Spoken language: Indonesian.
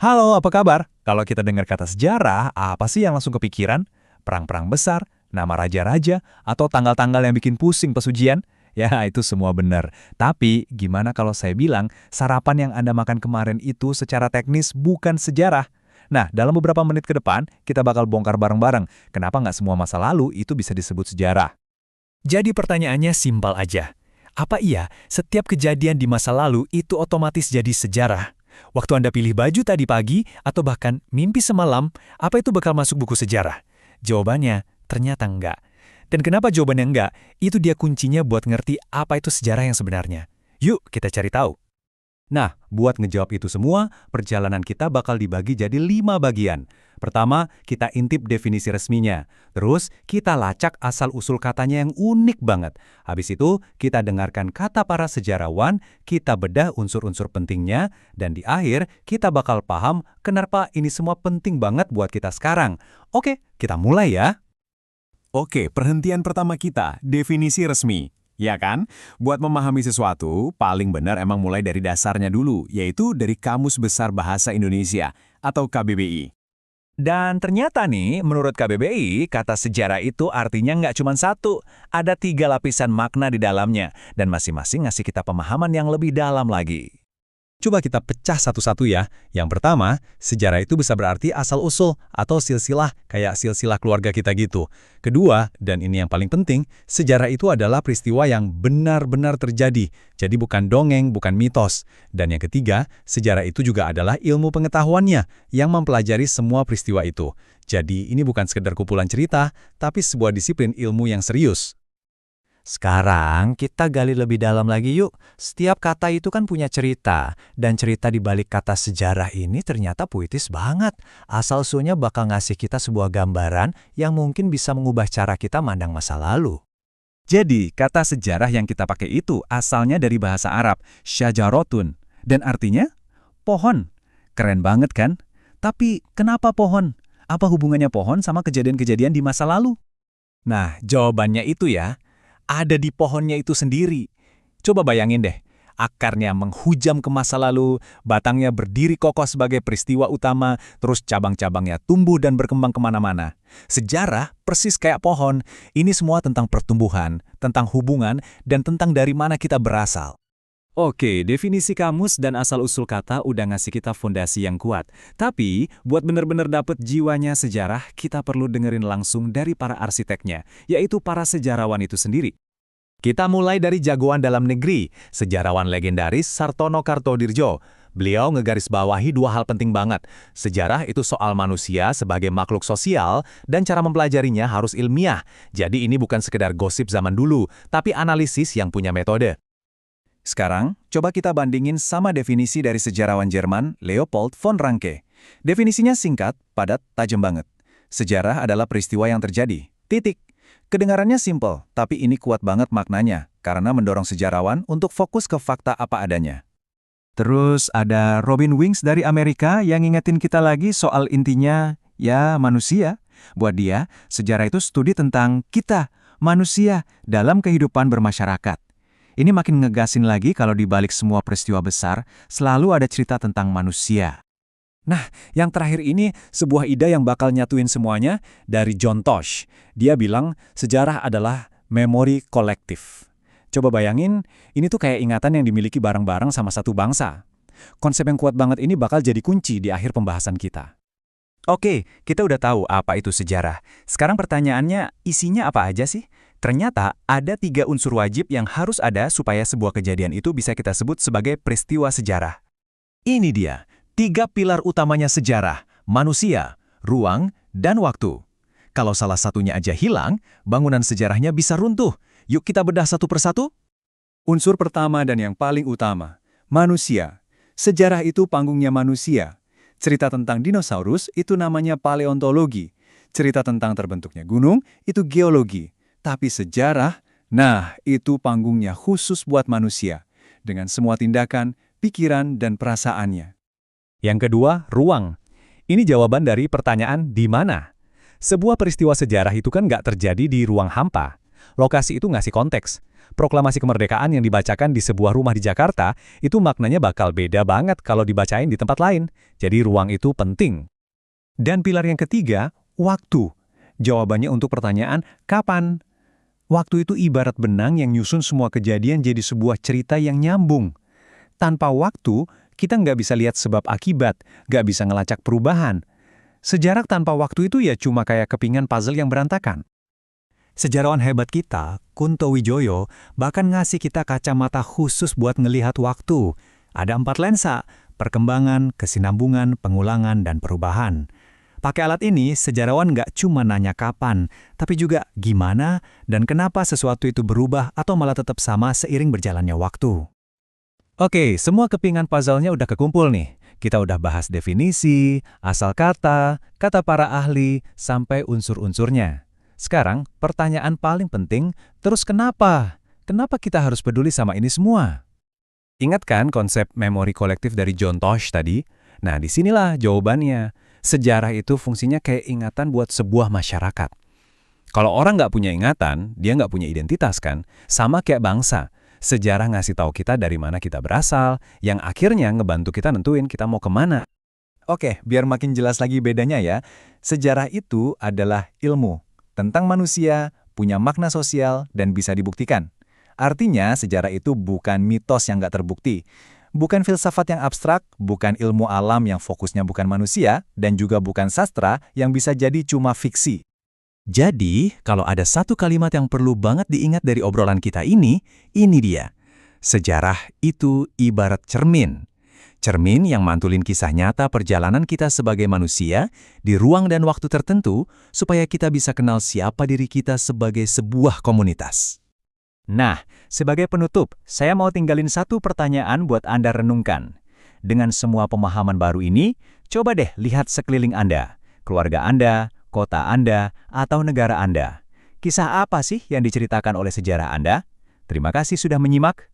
Halo, apa kabar? Kalau kita dengar kata sejarah, apa sih yang langsung kepikiran? Perang-perang besar, nama raja-raja, atau tanggal-tanggal yang bikin pusing pas ujian? Ya, itu semua benar. Tapi, gimana kalau saya bilang, sarapan yang Anda makan kemarin itu secara teknis bukan sejarah? Nah, dalam beberapa menit ke depan, kita bakal bongkar bareng-bareng. Kenapa nggak semua masa lalu itu bisa disebut sejarah? Jadi pertanyaannya simpel aja. Apa iya setiap kejadian di masa lalu itu otomatis jadi sejarah? Waktu Anda pilih baju tadi pagi atau bahkan mimpi semalam, apa itu bakal masuk buku sejarah? Jawabannya ternyata enggak. Dan kenapa jawabannya enggak? Itu dia kuncinya buat ngerti apa itu sejarah yang sebenarnya. Yuk kita cari tahu. Nah, buat ngejawab itu semua, perjalanan kita bakal dibagi jadi 5 bagian. Pertama, kita intip definisi resminya. Terus, kita lacak asal-usul katanya yang unik banget. Habis itu, kita dengarkan kata para sejarawan, kita bedah unsur-unsur pentingnya, dan di akhir, kita bakal paham kenapa ini semua penting banget buat kita sekarang. Oke, kita mulai ya. Oke, perhentian pertama kita, definisi resmi. Ya kan? Buat memahami sesuatu, paling benar emang mulai dari dasarnya dulu, yaitu dari Kamus Besar Bahasa Indonesia, atau KBBI. Dan ternyata nih, menurut KBBI, kata sejarah itu artinya nggak cuma satu. Ada 3 lapisan makna di dalamnya, dan masing-masing ngasih kita pemahaman yang lebih dalam lagi. Coba kita pecah satu-satu ya. Yang pertama, sejarah itu bisa berarti asal-usul atau silsilah, kayak silsilah keluarga kita gitu. Kedua, dan ini yang paling penting, sejarah itu adalah peristiwa yang benar-benar terjadi. Jadi bukan dongeng, bukan mitos. Dan yang ketiga, sejarah itu juga adalah ilmu pengetahuannya yang mempelajari semua peristiwa itu. Jadi ini bukan sekedar kumpulan cerita, tapi sebuah disiplin ilmu yang serius. Sekarang kita gali lebih dalam lagi yuk. Setiap kata itu kan punya cerita, dan cerita di balik kata sejarah ini ternyata puitis banget. Asal-usulnya bakal ngasih kita sebuah gambaran yang mungkin bisa mengubah cara kita mandang masa lalu. Jadi, kata sejarah yang kita pakai itu asalnya dari bahasa Arab, syajarotun, dan artinya pohon. Keren banget kan? Tapi kenapa pohon? Apa hubungannya pohon sama kejadian-kejadian di masa lalu? Nah, jawabannya itu ya, ada di pohonnya itu sendiri. Coba bayangin deh, akarnya menghujam ke masa lalu, batangnya berdiri kokoh sebagai peristiwa utama, terus cabang-cabangnya tumbuh dan berkembang kemana-mana. Sejarah persis kayak pohon, ini semua tentang pertumbuhan, tentang hubungan, dan tentang dari mana kita berasal. Oke, definisi kamus dan asal-usul kata udah ngasih kita fondasi yang kuat. Tapi, buat bener-bener dapet jiwanya sejarah, kita perlu dengerin langsung dari para arsiteknya, yaitu para sejarawan itu sendiri. Kita mulai dari jagoan dalam negeri, sejarawan legendaris Sartono Kartodirjo. Beliau ngegarisbawahi 2 hal penting banget. Sejarah itu soal manusia sebagai makhluk sosial, dan cara mempelajarinya harus ilmiah. Jadi ini bukan sekedar gosip zaman dulu, tapi analisis yang punya metode. Sekarang, coba kita bandingin sama definisi dari sejarawan Jerman Leopold von Ranke. Definisinya singkat, padat, tajam banget. Sejarah adalah peristiwa yang terjadi. Titik. Kedengarannya simpel, tapi ini kuat banget maknanya, karena mendorong sejarawan untuk fokus ke fakta apa adanya. Terus ada Robin Wings dari Amerika yang ngingetin kita lagi soal intinya, ya manusia. Buat dia, sejarah itu studi tentang kita, manusia, dalam kehidupan bermasyarakat. Ini makin ngegasin lagi kalau di balik semua peristiwa besar, selalu ada cerita tentang manusia. Nah, yang terakhir ini sebuah ide yang bakal nyatuin semuanya dari John Tosh. Dia bilang sejarah adalah memori kolektif. Coba bayangin, ini tuh kayak ingatan yang dimiliki bareng-bareng sama satu bangsa. Konsep yang kuat banget ini bakal jadi kunci di akhir pembahasan kita. Oke, kita udah tahu apa itu sejarah. Sekarang pertanyaannya, isinya apa aja sih? Ternyata ada 3 unsur wajib yang harus ada supaya sebuah kejadian itu bisa kita sebut sebagai peristiwa sejarah. Ini dia, 3 pilar utamanya sejarah, manusia, ruang, dan waktu. Kalau salah satunya aja hilang, bangunan sejarahnya bisa runtuh. Yuk kita bedah satu persatu. Unsur pertama dan yang paling utama, manusia. Sejarah itu panggungnya manusia. Cerita tentang dinosaurus itu namanya paleontologi. Cerita tentang terbentuknya gunung itu geologi. Tapi sejarah, nah itu panggungnya khusus buat manusia. Dengan semua tindakan, pikiran, dan perasaannya. Yang kedua, ruang. Ini jawaban dari pertanyaan di mana. Sebuah peristiwa sejarah itu kan nggak terjadi di ruang hampa. lokasi itu ngasih konteks. Proklamasi kemerdekaan yang dibacakan di sebuah rumah di Jakarta, itu maknanya bakal beda banget kalau dibacain di tempat lain. Jadi ruang itu penting. Dan pilar yang ketiga, waktu. Jawabannya untuk pertanyaan, kapan? Waktu itu ibarat benang yang nyusun semua kejadian jadi sebuah cerita yang nyambung. Tanpa waktu, kita nggak bisa lihat sebab akibat, nggak bisa ngelacak perubahan. Sejarah tanpa waktu itu ya cuma kayak kepingan puzzle yang berantakan. Sejarawan hebat kita, Kunto Wijoyo, bahkan ngasih kita kacamata khusus buat ngelihat waktu. Ada 4 lensa, perkembangan, kesinambungan, pengulangan, dan perubahan. Pakai alat ini, sejarawan nggak cuma nanya kapan, tapi juga gimana dan kenapa sesuatu itu berubah atau malah tetap sama seiring berjalannya waktu. Oke, semua kepingan puzzle-nya udah kekumpul nih. Kita udah bahas definisi, asal kata, kata para ahli, sampai unsur-unsurnya. Sekarang, pertanyaan paling penting, terus kenapa? Kenapa kita harus peduli sama ini semua? Ingat kan konsep memori kolektif dari John Tosh tadi? Nah, disinilah jawabannya. Sejarah itu fungsinya kayak ingatan buat sebuah masyarakat. Kalau orang nggak punya ingatan, dia nggak punya identitas kan? Sama kayak bangsa. Sejarah ngasih tahu kita dari mana kita berasal, yang akhirnya ngebantu kita nentuin kita mau kemana. Oke, biar makin jelas lagi bedanya ya. Sejarah itu adalah ilmu tentang manusia, punya makna sosial, dan bisa dibuktikan. Artinya, sejarah itu bukan mitos yang nggak terbukti. Bukan filsafat yang abstrak, bukan ilmu alam yang fokusnya bukan manusia, dan juga bukan sastra yang bisa jadi cuma fiksi. Jadi, kalau ada satu kalimat yang perlu banget diingat dari obrolan kita ini dia. Sejarah itu ibarat cermin. Cermin yang mantulin kisah nyata perjalanan kita sebagai manusia di ruang dan waktu tertentu supaya kita bisa kenal siapa diri kita sebagai sebuah komunitas. Nah, sebagai penutup, saya mau tinggalin satu pertanyaan buat Anda renungkan. Dengan semua pemahaman baru ini, coba deh lihat sekeliling Anda, keluarga Anda, kota Anda, atau negara Anda. Kisah apa sih yang diceritakan oleh sejarah Anda? Terima kasih sudah menyimak.